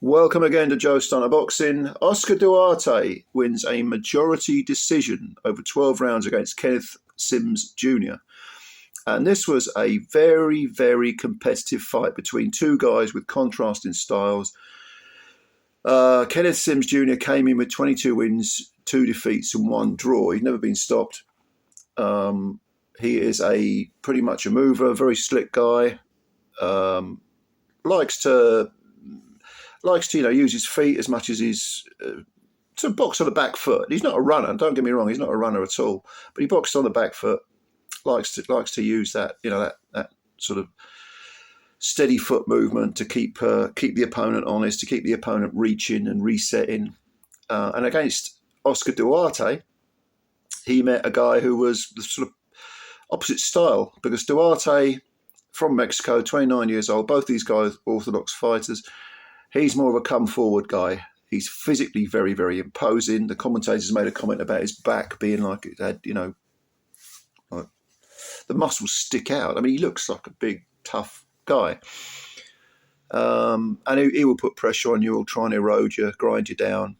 Welcome again to Joe Stunner Boxing. Oscar Duarte wins a majority decision over 12 rounds against Kenneth Sims Jr. And this was a very, very competitive fight between two guys with contrasting styles. Kenneth Sims Jr. came in with 22 wins, 2 defeats and 1 draw. He's never been stopped. He is pretty much a mover, very slick guy. Likes to use his feet as much as his to box on the back foot. He's not a runner. Don't get me wrong. He's not a runner at all. But he boxes on the back foot. Likes to use that that sort of steady foot movement to keep the opponent honest, to keep the opponent reaching and resetting. And against Oscar Duarte, he met a guy who was the sort of opposite style, because Duarte, from Mexico, 29 years old, both these guys orthodox fighters. He's more of a come-forward guy. He's physically very, very imposing. The commentators made a comment about his back being like it had, like the muscles stick out. I mean, he looks like a big, tough guy. And he will put pressure on you, he'll try and erode you, grind you down.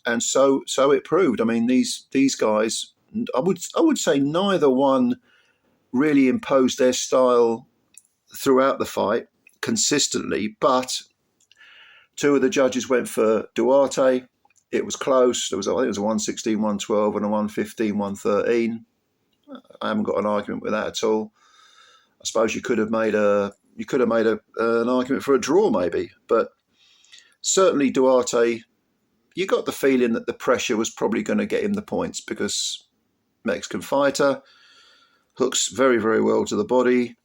And so it proved. I mean, these guys, I would say neither one really imposed their style throughout the fight consistently, but two of the judges went for Duarte. It was close. I think it was a 116, 112 and a 115, 113. I haven't got an argument with that at all. I suppose you could have made an argument for a draw maybe, but certainly Duarte, you got the feeling that the pressure was probably going to get him the points, because Mexican fighter hooks very, very well to the body,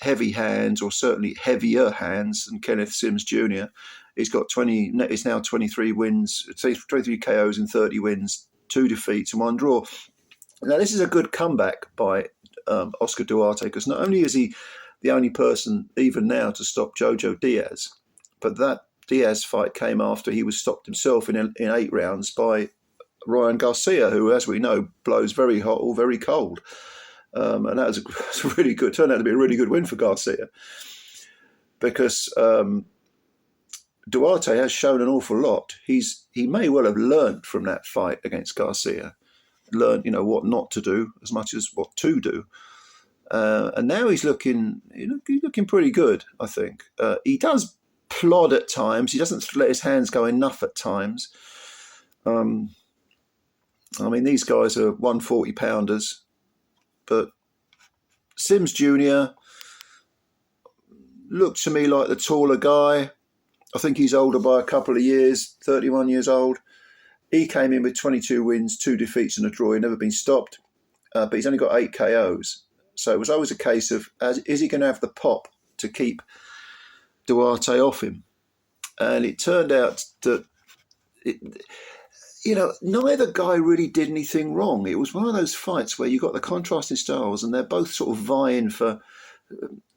heavy hands, or certainly heavier hands than Kenneth Sims Jr. He's now 23 wins, 23 KOs and 30 wins, 2 defeats and 1 draw. Now, this is a good comeback by Oscar Duarte, because not only is he the only person even now to stop Jojo Diaz, but that Diaz fight came after he was stopped himself in 8 rounds by Ryan Garcia, who, as we know, blows very hot or very cold. And that was a really good, turned out to be a really good win for Garcia, because Duarte has shown an awful lot. He may well have learned from that fight against Garcia, learned what not to do as much as what to do, and now he's looking pretty good. I think he does plod at times. He doesn't let his hands go enough at times. I mean, these guys are 140 pounders. But Sims Jr. looked to me like the taller guy. I think he's older by a couple of years, 31 years old. He came in with 22 wins, 2 defeats and a draw. He'd never been stopped, but he's only got 8 KOs. So it was always a case of, is he going to have the pop to keep Duarte off him? And it turned out that neither guy really did anything wrong. It was one of those fights where you got the contrasting styles and they're both sort of vying for,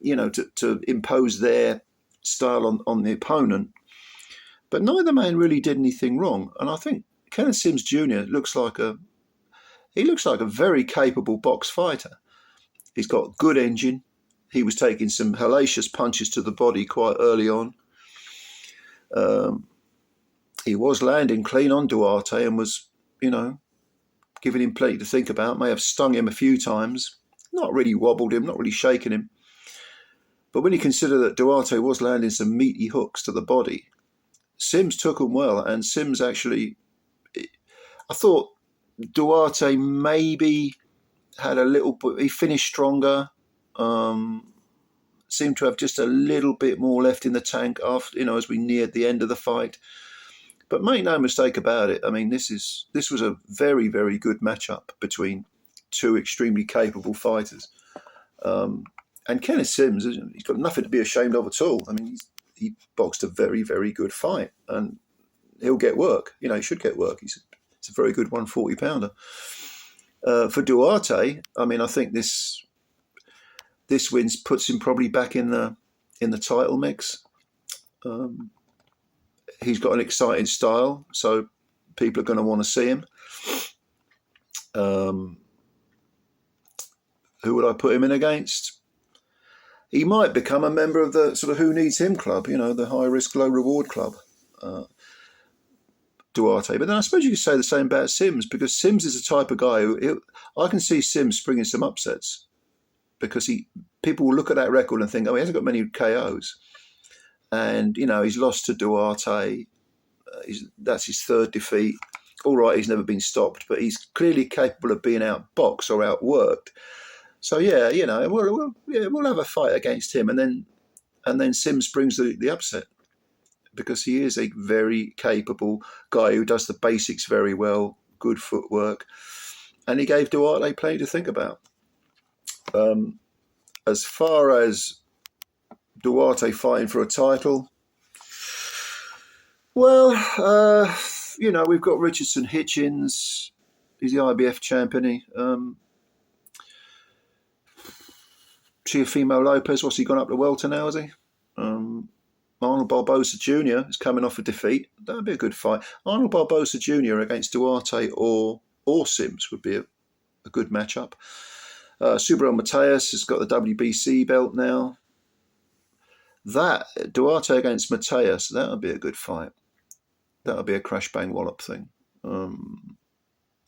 to impose their style on the opponent. But neither man really did anything wrong. And I think Kenneth Sims Jr. looks like a very capable box fighter. He's got good engine. He was taking some hellacious punches to the body quite early on. He was landing clean on Duarte and was, giving him plenty to think about. May have stung him a few times, not really wobbled him, not really shaken him. But when you consider that Duarte was landing some meaty hooks to the body, Sims took them well. And Sims actually, I thought Duarte maybe had a little bit, he finished stronger, seemed to have just a little bit more left in the tank after, as we neared the end of the fight. But make no mistake about it. I mean, this was a very, very good matchup between two extremely capable fighters. And Kenneth Sims, he's got nothing to be ashamed of at all. I mean, he boxed a very, very good fight, and he'll get work. He should get work. He's a very good 140 pounder. For Duarte, I mean, I think this win puts him probably back in the title mix. He's got an exciting style, so people are going to want to see him. Who would I put him in against? He might become a member of the sort of Who Needs Him club, the high risk, low reward club. Duarte. But then I suppose you could say the same about Sims, because Sims is the type of guy who I can see Sims springing some upsets, because people will look at that record and think, oh, he hasn't got many KOs, and you know he's lost to Duarte. That's his third defeat. All right, he's never been stopped, but he's clearly capable of being outboxed or outworked. So yeah, you know, we'll have a fight against him, and then Sims brings the upset, because he is a very capable guy who does the basics very well, good footwork, and he gave Duarte plenty to think about. As far as Duarte fighting for a title, well, you know, we've got Richardson Hitchens. He's the IBF champion. Teofimo Lopez, what's he gone up to welter now, is he? Arnold Barbosa Jr. is coming off a defeat. That would be a good fight. Arnold Barbosa Jr. against Duarte or Sims would be a good matchup. Subriel Mateus has got the WBC belt now. That Duarte against Mateus, that would be a good fight. That would be a crash bang wallop thing.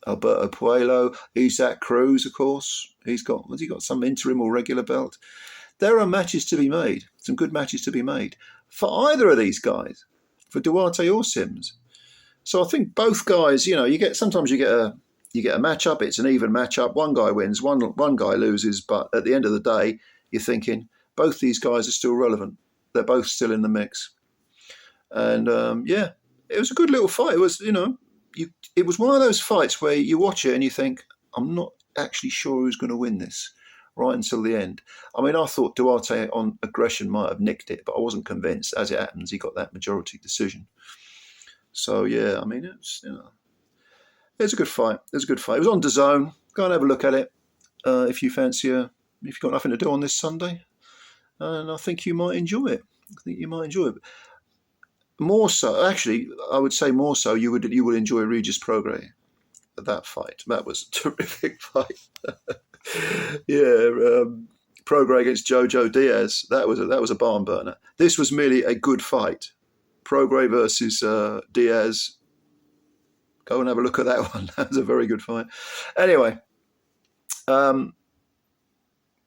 Alberto Puello, Isaac Cruz, of course. Has he got some interim or regular belt? There are matches to be made. Some good matches to be made for either of these guys, for Duarte or Sims. So I think both guys, you know, sometimes you get a matchup. It's an even matchup. One guy wins, one guy loses. But at the end of the day, you're thinking both these guys are still relevant. They're both still in the mix. And yeah, it was a good little fight. It was, you know, it was one of those fights where you watch it and you think, I'm not actually sure who's going to win this, right until the end. I mean, I thought Duarte on aggression might have nicked it, but I wasn't convinced. As it happens, he got that majority decision. So yeah, I mean, it's a good fight. It was a good fight. It was on DAZN. Go and have a look at it if you fancy if you've got nothing to do on this Sunday, and I think you might enjoy it. More so, actually, I would say more so. You would enjoy Regis Prograis. That fight. That was a terrific fight. Yeah, Prograis against Jojo Diaz. That was a barn burner. This was merely a good fight. Prograis versus Diaz. Go and have a look at that one. That was a very good fight. Anyway,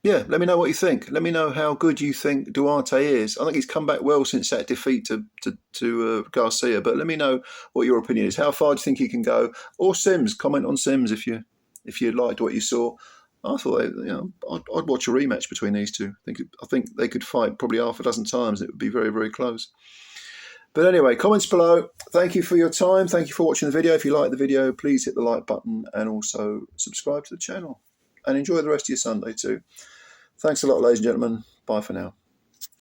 yeah, let me know what you think. Let me know how good you think Duarte is. I think he's come back well since that defeat to Garcia. But let me know what your opinion is. How far do you think he can go? Or Sims? Comment on Sims if you liked what you saw. I thought, you know, I'd watch a rematch between these two. I think they could fight probably half a dozen times. It would be very, very close. But anyway, comments below. Thank you for your time. Thank you for watching the video. If you like the video, please hit the like button and also subscribe to the channel. And enjoy the rest of your Sunday too. Thanks a lot, ladies and gentlemen. Bye for now.